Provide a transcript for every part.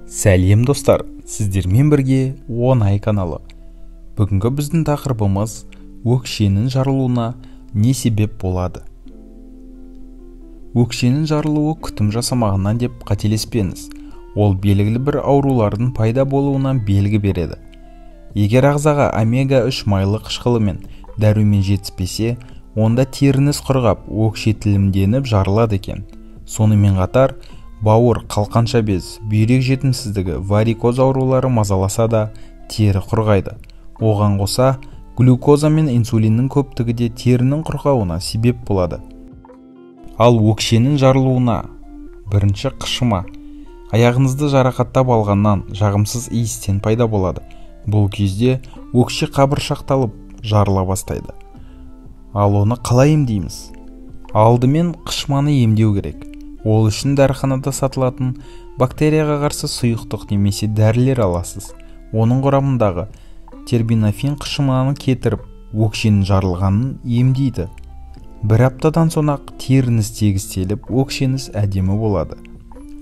Сәлем достар, сіздермен бірге оңай каналы. Бүгінгі біздің тақырыбымыз өкшенің жарылуына не себеп болады? Өкшенің жарылуы күтім жасамағынан деп қателеспеңіз. Ол белгілі бір аурулардың пайда болуынан белгі береді. Егер ағзаға омега-3 майлы қышқылы мен дәрумен жетіспесе, онда теріңіз құрғап, өкше тілімденіп жарылады екен. Сонымен қатар, бауыр, қалқанша без, бүйрек жетімсіздігі, варикоз аурулары мазаласа да тері құрғайды. Оған қоса, глюкоза мен инсулиннің көптігі де терінің құрғауына себеп болады. Ал өкшенің жарылуына бірінші қышыма. Аяғыңызды жарақаттап алғаннан жағымсыз иістен пайда болады. Бұл кезде өкше қабыршақталып жарыла бастайды. Ал оны қалай емдейміз? Алдымен қышыманы емдеу керек. Ол үшін дәріханада сатылатын бактерияға қарсы сұйықтық немесе дәрілер аласыз. Оның құрамындағы тербинофен қышыманы кетіріп, өкшенің жарылғанын емдейді. Бір аптадан соң-ақ теріңіз тегістеліп, өкшеңіз әдемі болады.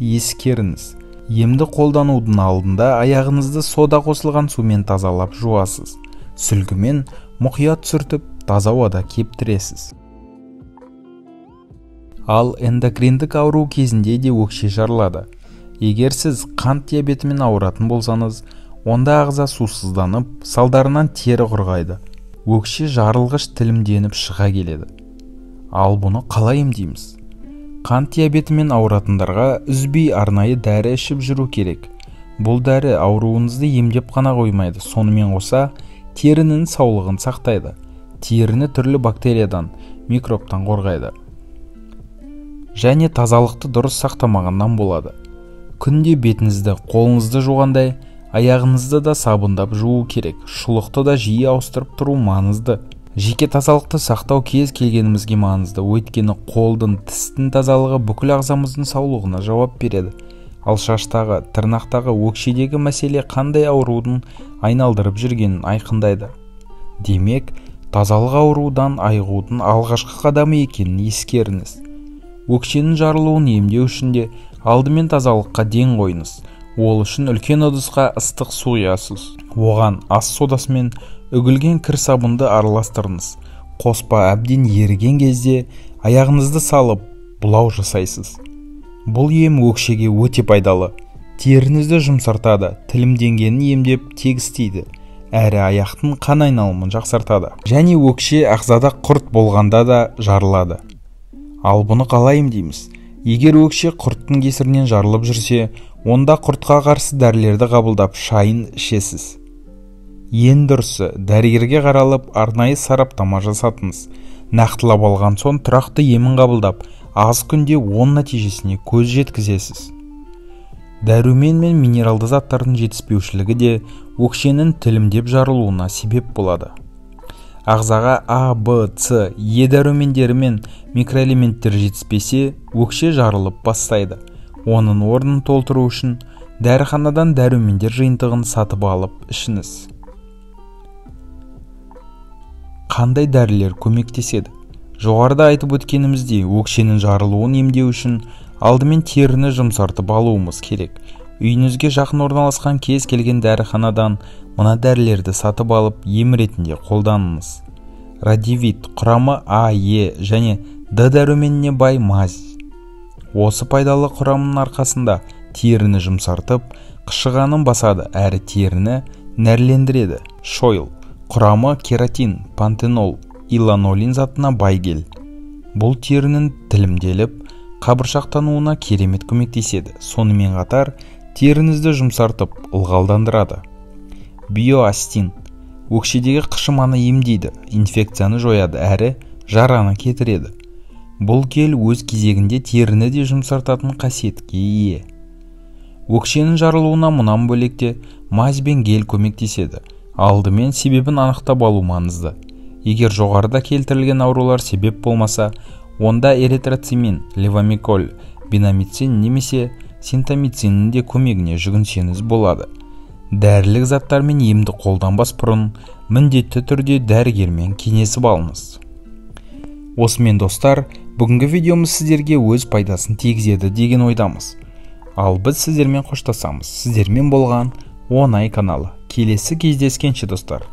Ескеріңіз, емді қолданудың алдында аяғыңызды сода қосылған сумен тазалап жуасыз. Сүлгімен мұқият сүртіп, таза ауада кептіресіз. Ал эндокриндік ауру кезінде де өкше жарылады. Егер сіз қант диабетімен ауыратын болсаңыз, онда ағза сусызданып, салдарынан тері құрғайды. Өкше жарылғыш тілімденіп шыға келеді. Ал бұны қалай емдейміз? Қант диабетімен ауыратындарға үзбей арнайы дәрі ішіп жүру керек. Бұл дәрі ауруыңызды емдеп қана қоймайды, сонымен қоса терінің саулығын сақтайды. Теріні түрлі бактериядан, микробтан қорғайды. Және тазалықты дұрыс сақтамағаннан болады. Күнде бетіңізді, қолыңызды жуғандай, аяғыңызды да сабындап жуу керек. Шұлықты да жиі ауыстырып тұру маңызды. Жеке тазалықты сақтау кез келгенімізге маңызды. Өйткені қолдың, тістің тазалығы бүкіл ағзамыздың саулығына жауап береді. Ал шаштағы, тырнақтағы, өкшедегі мәселе қандай аурудың айналдырып жүргенін айқындайды. Демек, тазалық аурудан айығудың алғашқы қадамы екенін ескеріңіз. Өкшенің жарылуын емдеу үшін де алдымен тазалыққа ден қойыңыз. Ол үшін үлкен ыдысқа ыстық су құясыз. Оған ас содасы мен үгілген кір сабынды араластырыңыз. Қоспа әбден еріген кезде аяғыңызды салып, бұлау жасайсыз. Бұл ем өкшеге өте пайдалы. Теріңізді жұмсартады, тілімденгенін емдеп тегістейді. Әрі аяқтың қан айналымын жақсартады. Және өкше ағзада құрт болғанда да жарылады. Ал бұны қалай емдейміз? Егер өкше құрттың кесірінен жарылып жүрсе, онда құртқа қарсы дәрілерді қабылдап шайын ішесіз. Ең дұрысы, дәрігерге қаралып, арнайы сараптама жасатыңыз. Нақтылап алған соң тұрақты емін қабылдап, аз күнде оң нәтижесіне көз жеткізесіз. Дәрумен мен минералды заттардың жетіспеушілігі де өкшенің тілімдеп жарылуына себеп болады. Ағзаға А, Б, С, Е дәрумендері мен микроэлементтер жетіспесе, өкше жарылып бастайды. Оның орнын толтыру үшін дәріханадан дәрумендер жиынтығын сатып алып ішіңіз. Қандай дәрілер көмектеседі? Жоғарыда айтып өткеніміздей, өкшенің жарылуын емдеу үшін алдымен теріні жұмсартып алуымыз керек. Үйіңізге жақын орналасқан кез келген дәріханадан мына дәрілерді сатып алып ем ретінде қолданыңыз. Радивит құрамы А, Е және Д дәруменіне бай маз. Осы пайдалы құрамының арқасында теріні жұмсартып, қышығанын басады, әрі теріні нәрлендіреді. Шойл құрамы кератин, пантенол, иланолин затына бай гель. Бұл терінің тілімделіп, қабыршақтануына керемет көмектеседі. Сонымен қатар теріңізді жұмсартып, ылғалдандырады. Биоастин өкшедегі қышыманы емдейді, инфекцияны жояды, әрі жараны кетіреді. Бұл гель өз кезегінде теріні де жұмсартатын қасиетке ие. Өкшенің жарылуына мұнан бөлекте маз бен гель көмектеседі. Алдымен себебін анықтап алу маңызды. Егер жоғарыда келтірілген аурулар себеп болмаса, онда эритроцимин, левомиколь, бенамицин немесе синтамициннің де көмегіне жүгінсеңіз болады. Дәрілік заттармен емді қолданбас бұрын міндетті түрде дәрігермен кеңесіп алыңыз. Осымен достар, бүгінгі видеомыз сіздерге өз пайдасын тигізеді деген ойдамыз. Ал біз сіздермен қоштасамыз. Сіздермен болған оңай каналы. Келесі кездескенше достар.